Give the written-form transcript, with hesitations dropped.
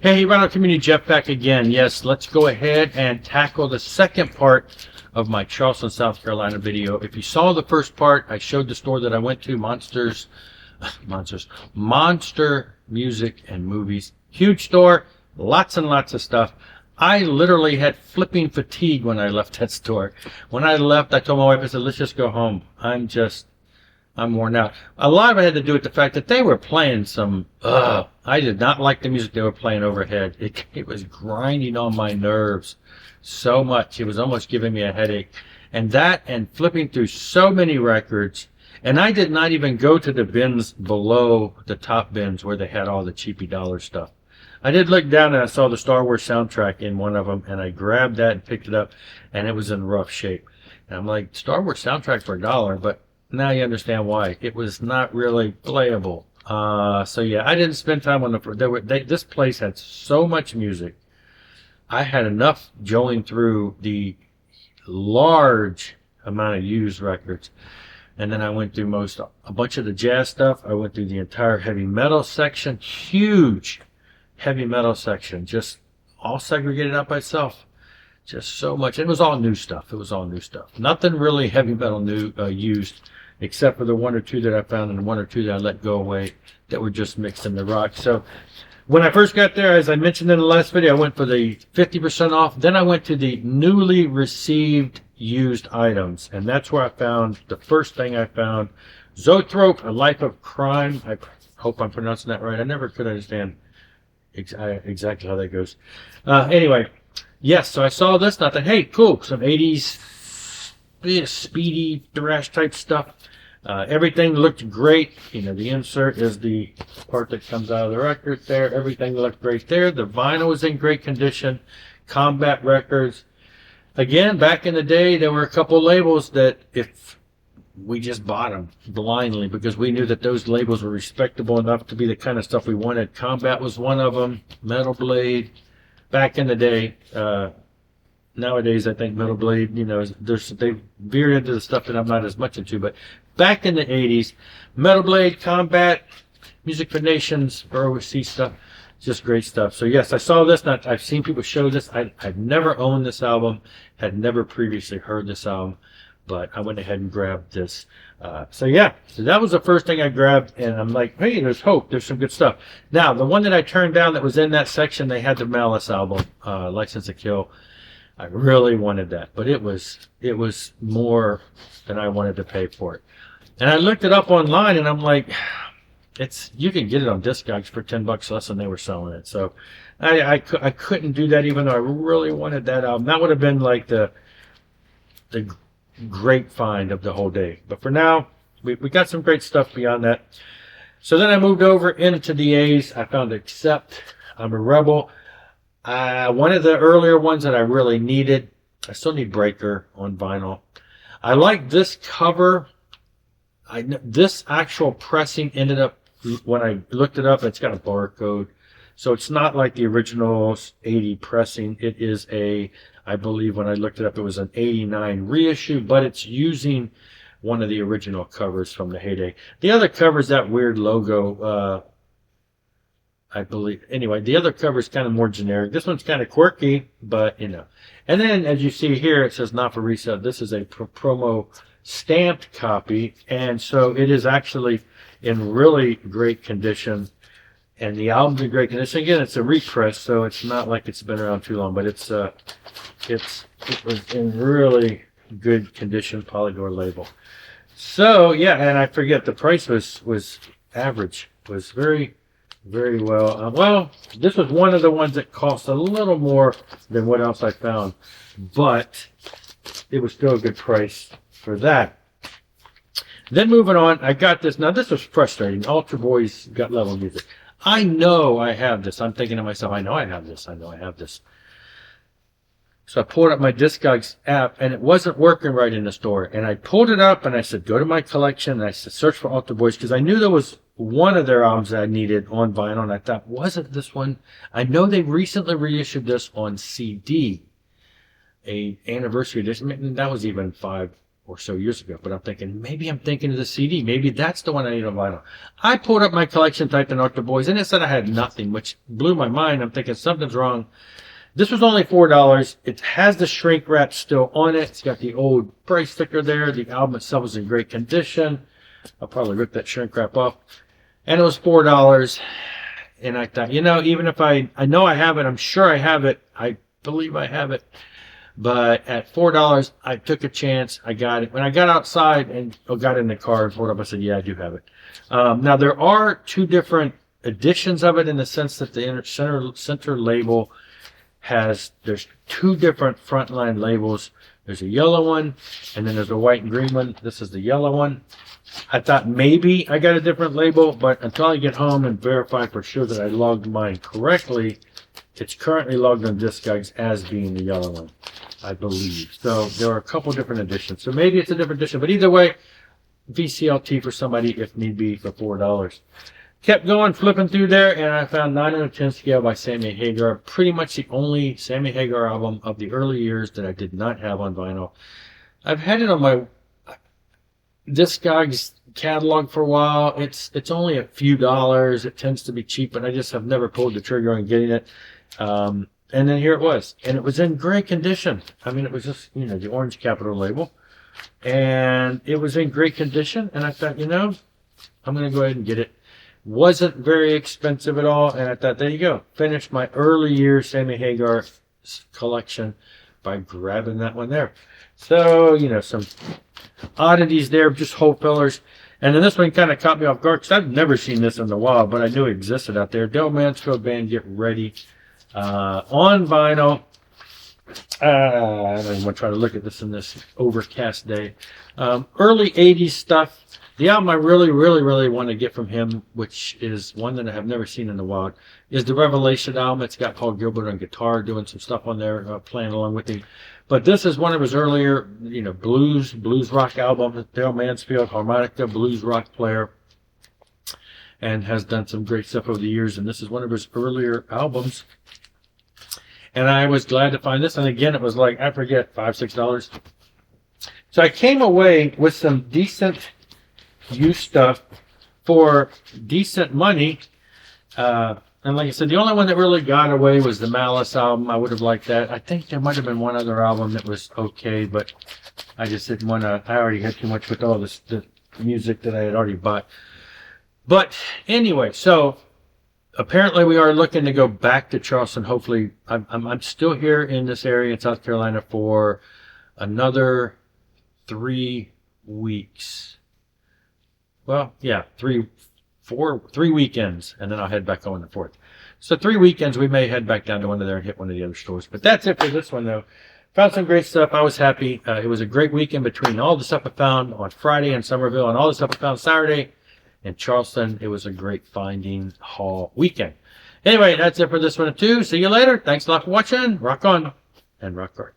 Hey, Rhino Community, Jeff back again. Yes, let's go ahead and tackle the second part of my Charleston, South Carolina video. If you saw the first part, I showed the store that I went to, Monster Music and Movies. Huge store, lots and lots of stuff. I literally had flipping fatigue when I left that store. When I left, I told my wife, I said, let's just go home. I'm worn out. A lot of it had to do with the fact that they were playing some, I did not like the music they were playing overhead. It was grinding on my nerves so much. It was almost giving me a headache. And that and flipping through so many records. And I did not even go to the bins below the top bins where they had all the cheapy dollar stuff. I did look down and I saw the Star Wars soundtrack in one of them, and I grabbed that and picked it up, and it was in rough shape. And I'm like, Star Wars soundtrack for $1, but now you understand why. It was not really playable. So yeah, I didn't spend time on this place had so much music. I had enough going through the large amount of used records. And then I went through a bunch of the jazz stuff. I went through the entire heavy metal section, huge heavy metal section, just all segregated out by itself. Just so much. It was all new stuff. It was all new stuff. Nothing really heavy metal new used, except for the one or two that I found and one or two that I let go away that were just mixed in the rock. So when I first got there, as I mentioned in the last video, I went for the 50% off. Then I went to the newly received used items, and that's where I found the first thing I found, Zoetrope, A Life of Crime. I hope I'm pronouncing that right. I never could understand exactly how that goes. Anyway, yes, so I saw this and I thought, hey, cool, some 80s speedy thrash type stuff. Everything looked great. You know, the insert is the part that comes out of the record there. Everything looked great there. The vinyl was in great condition. Combat Records. Again, back in the day, there were a couple labels that if we just bought them blindly because we knew that those labels were respectable enough to be the kind of stuff we wanted. Combat was one of them. Metal Blade. Back in the day, nowadays I think Metal Blade, you know, they've veered into the stuff that I'm not as much into. But back in the 80s, Metal Blade, Combat, Music for Nations, overseas stuff, just great stuff. So yes, I saw this. I've seen people show this. I've never owned this album, had never previously heard this album, but I went ahead and grabbed this. So yeah, so that was the first thing I grabbed, and I'm like, hey, there's hope. There's some good stuff. Now, the one that I turned down that was in that section, they had the Malice album, License to Kill. I really wanted that, but it was more than I wanted to pay for it. And I looked it up online, and I'm like, you can get it on Discogs for $10 less than they were selling it. So I couldn't do that, even though I really wanted that album. That would have been like the great find of the whole day. But for now, we got some great stuff beyond that. So then I moved over into the A's. I found Accept, I'm a Rebel. One of the earlier ones that I really needed. I still need Breaker on vinyl. I like this cover. This actual pressing ended up, when I looked it up, it's got a barcode. So it's not like the original 80 pressing. It is I believe when I looked it up, it was an 89 reissue, but it's using one of the original covers from the heyday. The other cover is that weird logo, I believe. Anyway, the other cover is kind of more generic. This one's kind of quirky, but you know. And then, as you see here, it says not for resale. This is a promo stamped copy, and so it is actually in really great condition. And the album's in great condition. Again, it's a repress, so it's not like it's been around too long, but it was in really good condition, Polydor label. So yeah, and I forget the price was average. Was very, very well. Well, this was one of the ones that cost a little more than what else I found, but it was still a good price for that. Then moving on, I got this. Now this was frustrating. Ultra Boys Gut Level Music. I know I have this. I'm thinking to myself, I know I have this. I know I have this. So I pulled up my Discogs app, and it wasn't working right in the store. And I pulled it up, and I said, go to my collection. And I said, search for Ultra Boys, because I knew there was one of their albums that I needed on vinyl. And I thought, wasn't this one? I know they recently reissued this on CD, a anniversary edition. And that was even or so years ago. But I'm thinking, maybe I'm thinking of the CD. Maybe that's the one I need on vinyl. I pulled up my collection, typed in Art the Boyz, and it said I had nothing, which blew my mind. I'm thinking something's wrong. This was only $4. It has the shrink wrap still on it. It's got the old price sticker there. The album itself is in great condition. I'll probably rip that shrink wrap off. And it was $4. And I thought, even if I know I have it, I'm sure I have it. I believe I have it. But at $4, I took a chance. I got it. When I got outside and got in the car and pulled up, I said, yeah, I do have it. Now, there are two different editions of it in the sense that the center label there's two different frontline labels. There's a yellow one, and then there's a white and green one. This is the yellow one. I thought maybe I got a different label, but until I get home and verify for sure that I logged mine correctly, it's currently logged on Discogs as being the yellow one, I believe. So there are a couple different editions. So maybe it's a different edition, but either way, VCLT for somebody if need be for $4. Kept going, flipping through there, and I found 9 out of 10 Scale by Sami Hagar. Pretty much the only Sami Hagar album of the early years that I did not have on vinyl. I've had it on my Discogs catalog for a while. It's only a few dollars. It tends to be cheap, but I just have never pulled the trigger on getting it. And then here it was, and it was in great condition. I mean, it was just the orange Capitol label, and it was in great condition. And I thought, I'm going to go ahead and get it. Wasn't very expensive at all, and I thought, there you go. Finished my early years Sami Hagar collection by grabbing that one there. So, some oddities there, just hole fillers. And then this one kind of caught me off guard because I've never seen this in the wild, but I knew it existed out there. Del Mansfield Band, Get Ready. On vinyl. I don't even want to try to look at this in this overcast day. Early 80s stuff. The album I really, really, really want to get from him, which is one that I have never seen in the wild, is the Revelation album. It's got Paul Gilbert on guitar doing some stuff on there, playing along with him. But this is one of his earlier, blues rock albums. Del Mansfield, harmonica, blues rock player, and has done some great stuff over the years. And this is one of his earlier albums. And I was glad to find this. And again, it was like, I forget, $5, $6. So I came away with some decent used stuff for decent money. And like I said, the only one that really got away was the Malice album. I would have liked that. I think there might have been one other album that was okay, but I just didn't want to. I already had too much with all this the music that I had already bought. But anyway, so apparently we are looking to go back to Charleston. Hopefully, I'm still here in this area in South Carolina for another 3 weeks. Well, yeah, 3 weekends, and then I'll head back on the 4th. So 3 weekends, we may head back down to one of there and hit one of the other stores. But that's it for this one, though. Found some great stuff. I was happy. It was a great weekend between all the stuff I found on Friday in Somerville and all the stuff I found Saturday in Charleston. It was a great finding haul weekend. Anyway, that's it for this one, too. See you later. Thanks a lot for watching. Rock on and rock hard.